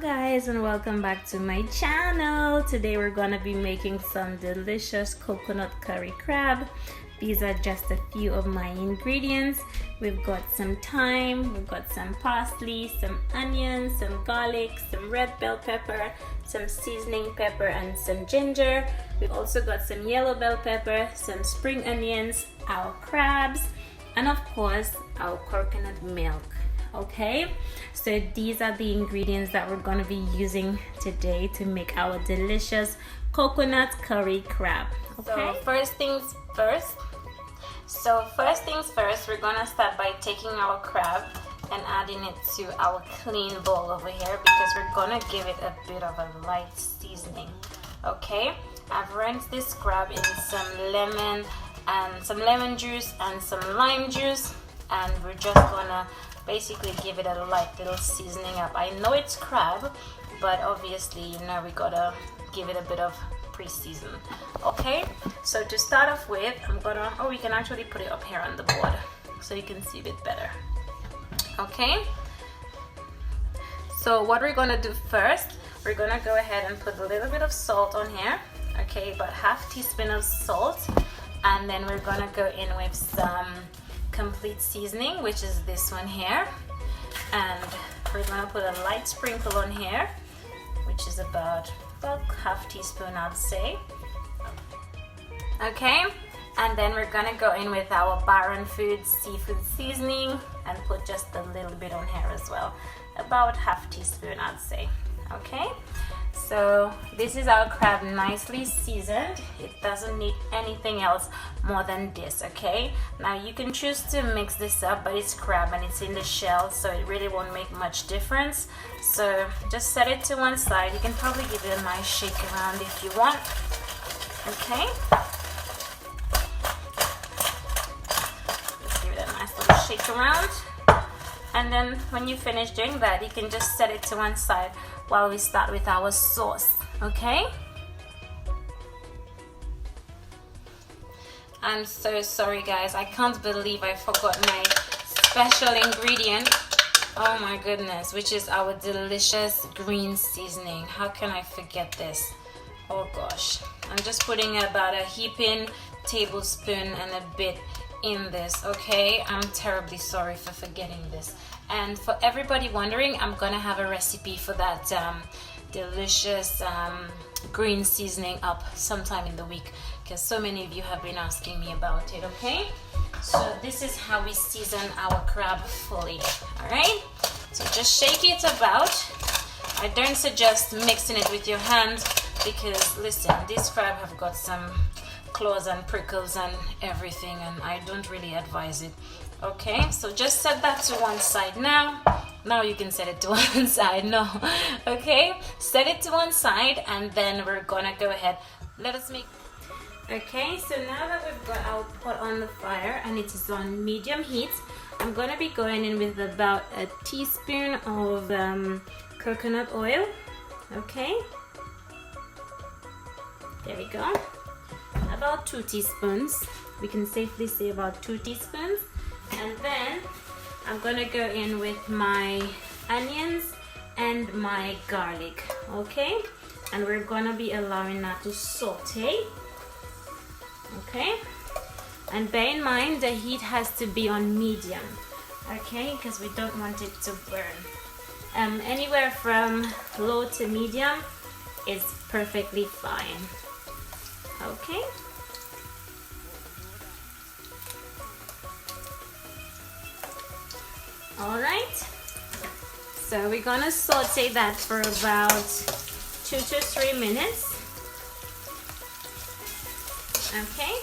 Guys, and welcome back to my channel. Today we're gonna be making some delicious coconut curry crab. These are just a few of my ingredients. We've got some thyme, we've got some parsley, some onions, some garlic, some red bell pepper, some seasoning pepper, and some ginger. We've also got some yellow bell pepper, some spring onions, our crabs, and of course our coconut milk. Okay, so these are the ingredients that we're going to be using today to make our delicious coconut curry crab. Okay, so first things first, we're going to start by taking our crab and adding it to our clean bowl over here, because we're going to give it a bit of a light seasoning. Okay, I've rinsed this crab in some lemon juice and some lime juice, and we're just gonna basically give it a light little seasoning up. I know it's crab, but obviously, you know, we gotta give it a bit of pre-season. Okay, so to start off with, we can actually put it up here on the board so you can see a bit better. Okay, so what we're gonna do first, we're gonna go ahead and put a little bit of salt on here. Okay, about half teaspoon of salt, and then we're gonna go in with some complete seasoning, which is this one here, and we're gonna put a light sprinkle on here, which is about half teaspoon, I'd say. Okay, and then we're gonna go in with our Baron Foods seafood seasoning and put just a little bit on here as well, about half teaspoon, I'd say. Okay, so this is our crab, nicely seasoned. It doesn't need anything else more than this. Okay, now you can choose to mix this up, but it's crab and it's in the shell, so it really won't make much difference. So just set it to one side. You can probably give it a nice shake around if you want. Okay, just give it a nice little shake around, and then when you finish doing that, you can just set it to one side while we start with our sauce. Okay, I'm so sorry guys, I can't believe I forgot my special ingredient. Oh my goodness, which is our delicious green seasoning. How can I forget this? Oh gosh, I'm just putting about a heaping tablespoon and a bit in this. Okay, I'm terribly sorry for forgetting this. And for everybody wondering, I'm gonna have a recipe for that delicious green seasoning up sometime in the week, because so many of you have been asking me about it. Okay, so this is how we season our crab fully. All right, so just shake it about. I don't suggest mixing it with your hands, because listen, this crab have got some claws and prickles and everything, and I don't really advise it. Okay, so just set that to one side now. Now you can set it to one side. No, okay, set it to one side, and then we're gonna go ahead. Let us make. Okay, so now that we've got our pot on the fire and it is on medium heat, I'm gonna be going in with about a teaspoon of coconut oil. Okay, there we go. About 2 teaspoons. We can safely say about 2 teaspoons. And then I'm gonna go in with my onions and my garlic. Okay, and we're gonna be allowing that to saute. Okay, and bear in mind the heat has to be on medium. Okay, because we don't want it to burn. Anywhere from low to medium is perfectly fine. Okay, all right, so we're gonna saute that for about 2 to 3 minutes. Okay,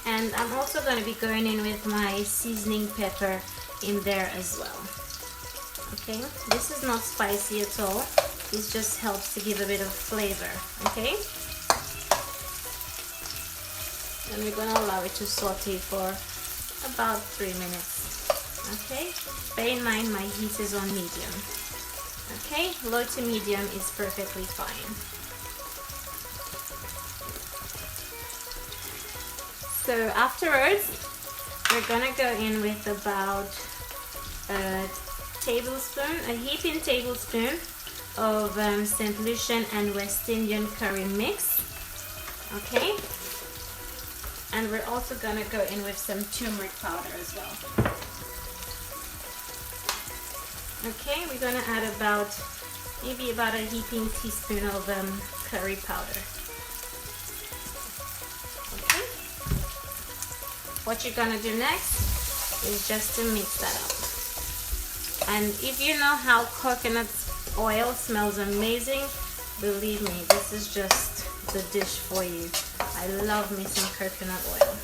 and I'm also going to be going in with my seasoning pepper in there as well. Okay, this is not spicy at all. This just helps to give a bit of flavor. Okay, and we're gonna allow it to saute for about 3 minutes. Okay, bear in mind my heat is on medium. Okay, low to medium is perfectly fine. So afterwards, we're gonna go in with about a heaping tablespoon of St. Lucian and West Indian curry mix. Okay, and we're also gonna go in with some turmeric powder as well. Okay, we're gonna add maybe about a heaping teaspoon of curry powder. Okay, what you're gonna do next is just to mix that up. And if you know how coconut oil smells amazing, believe me, this is just the dish for you. I love me some coconut oil.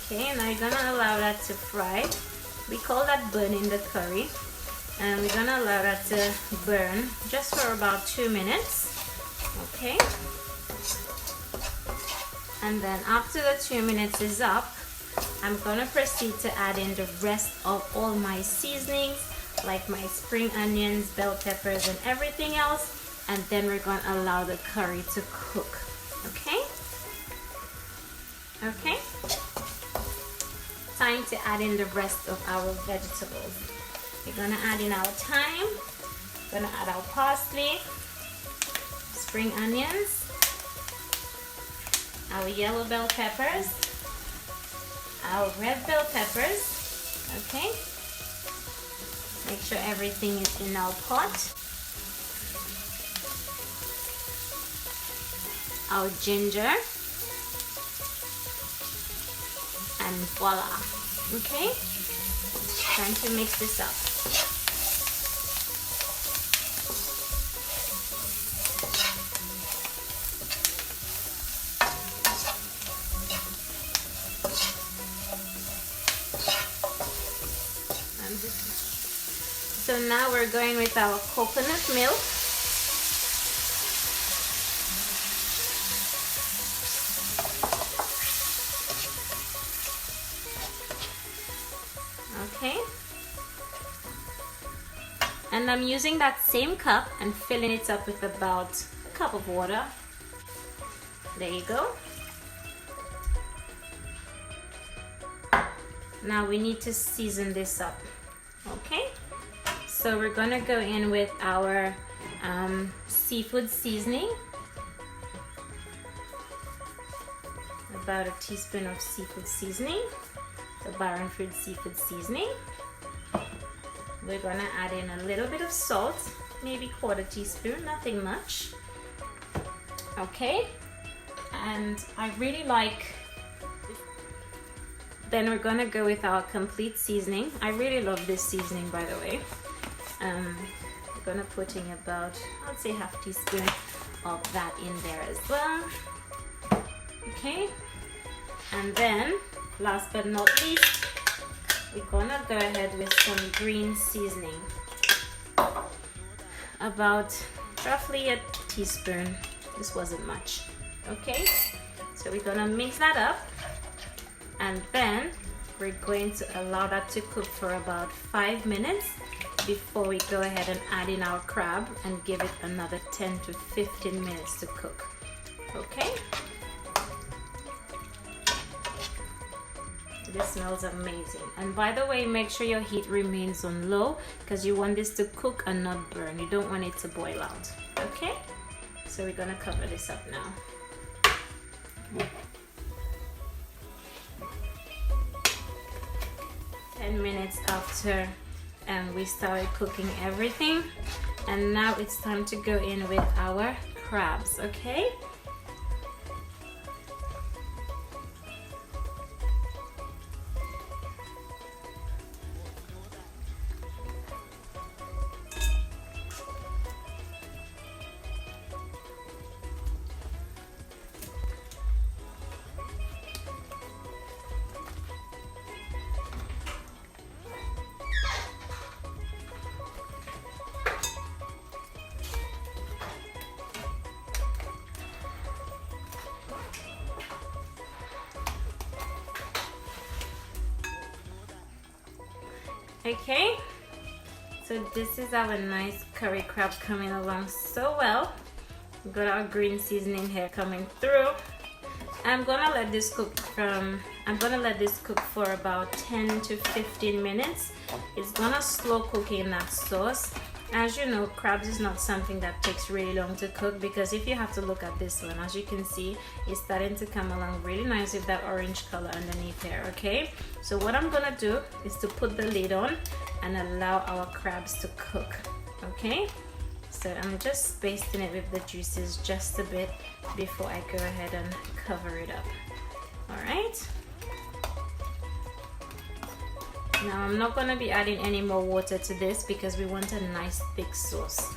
Okay, now you're gonna allow that to fry. We call that burning the curry. And we're gonna allow that to burn just for about 2 minutes. Okay. And then after the 2 minutes is up, I'm gonna proceed to add in the rest of all my seasonings, like my spring onions, bell peppers, and everything else. And then we're gonna allow the curry to cook. Okay? Okay? Time to add in the rest of our vegetables. We're gonna add in our thyme, gonna add our parsley, spring onions, our yellow bell peppers, our red bell peppers. Okay, make sure everything is in our pot. Our ginger, and voila. Okay, time to mix this up. So now we're going with our coconut milk. Okay, and I'm using that same cup and filling it up with about a cup of water. There you go. Now we need to season this up. Okay, so we're gonna go in with our seafood seasoning, about a teaspoon of seafood seasoning, the Barrenford seafood seasoning. We're gonna add in a little bit of salt, maybe 1/4 teaspoon, nothing much. Okay, and I really like. Then we're gonna go with our complete seasoning. I really love this seasoning, by the way. We're gonna put in about, I'd say, 1/2 teaspoon of that in there as well. Okay, and then last but not least, we're gonna go ahead with some green seasoning. About roughly a teaspoon. This wasn't much. Okay, so we're gonna mix that up, and then we're going to allow that to cook for about 5 minutes before we go ahead and add in our crab and give it another 10 to 15 minutes to cook. Okay, this smells amazing. And by the way, make sure your heat remains on low because you want this to cook and not burn. You don't want it to boil out. Okay, so we're gonna cover this up now. Minutes after we started cooking everything, and now it's time to go in with our crabs. Okay, Okay, so this is our nice curry crab coming along so well. We've got our green seasoning here coming through. I'm gonna let this cook for about 10 to 15 minutes. It's gonna slow cook in that sauce. As you know, crabs is not something that takes really long to cook, because if you have to look at this one, as you can see, it's starting to come along really nice with that orange color underneath here. Okay, so what I'm gonna do is to put the lid on and allow our crabs to cook. Okay, so I'm just basting it with the juices just a bit before I go ahead and cover it up. All right, now I'm not going to be adding any more water to this because we want a nice thick sauce.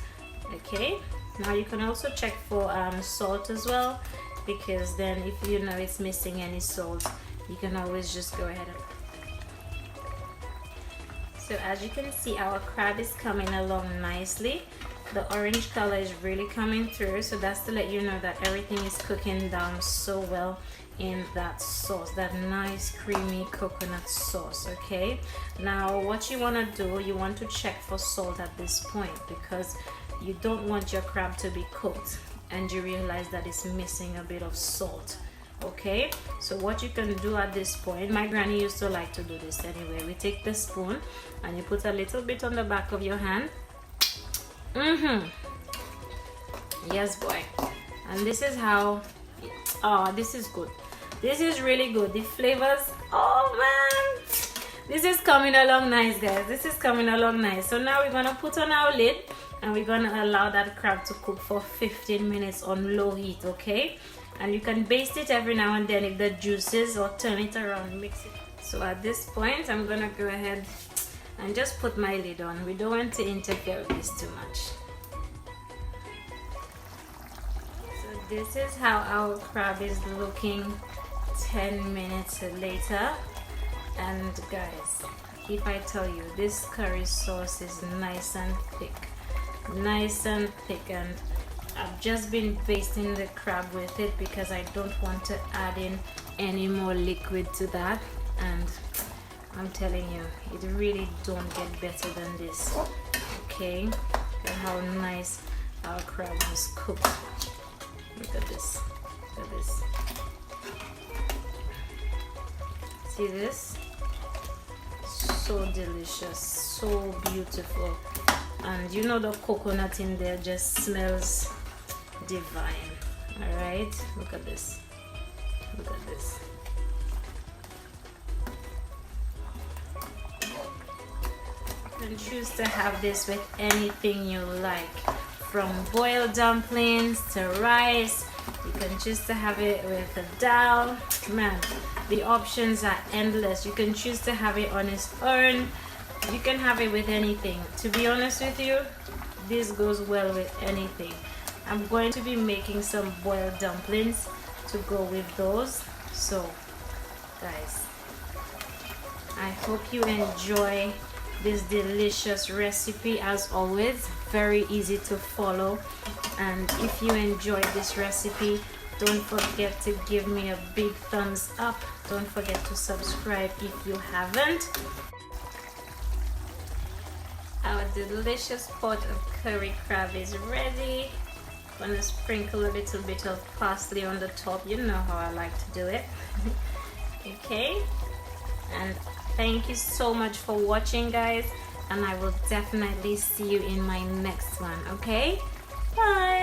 Okay, now you can also check for salt as well, because then if you know it's missing any salt, you can always just go ahead and... So as you can see, our crab is coming along nicely. The orange color is really coming through, so that's to let you know that everything is cooking down so well in that sauce, that nice creamy coconut sauce. Okay, now what you want to do, you want to check for salt at this point, because you don't want your crab to be cooked and you realize that it's missing a bit of salt. Okay, so what you can do at this point, my granny used to like to do this anyway, we take the spoon and you put a little bit on the back of your hand. Yes, boy. And this is how... Oh, this is good. This is really good. The flavors... Oh, man. This is coming along nice, guys. This is coming along nice. So now we're going to put on our lid and we're going to allow that crab to cook for 15 minutes on low heat, okay? And you can baste it every now and then if the juices, or turn it around, mix it. So at this point, I'm going to go ahead and just put my lid on. We don't want to interfere with this too much. So this is how our crab is looking 10 minutes later. And guys, if I tell you, this curry sauce is nice and thick, and I've just been basting the crab with it because I don't want to add in any more liquid to that, and I'm telling you, it really don't get better than this. Okay, look at how nice our crab was cooked. Look at this. Look at this. See this? So delicious, so beautiful, and you know the coconut in there just smells divine. All right, look at this. Look at this. You can choose to have this with anything you like, from boiled dumplings to rice. You can choose to have it with a dal. Man, the options are endless. You can choose to have it on its own. You can have it with anything. To be honest with you, this goes well with anything. I'm going to be making some boiled dumplings to go with those. So guys, I hope you enjoy this delicious recipe. As always, very easy to follow, and if you enjoyed this recipe, don't forget to give me a big thumbs up. Don't forget to subscribe if you haven't. Our delicious pot of curry crab is ready. I'm gonna sprinkle a little bit of parsley on the top. You know how I like to do it. Okay, and thank you so much for watching, guys, and I will definitely see you in my next one. Okay, bye.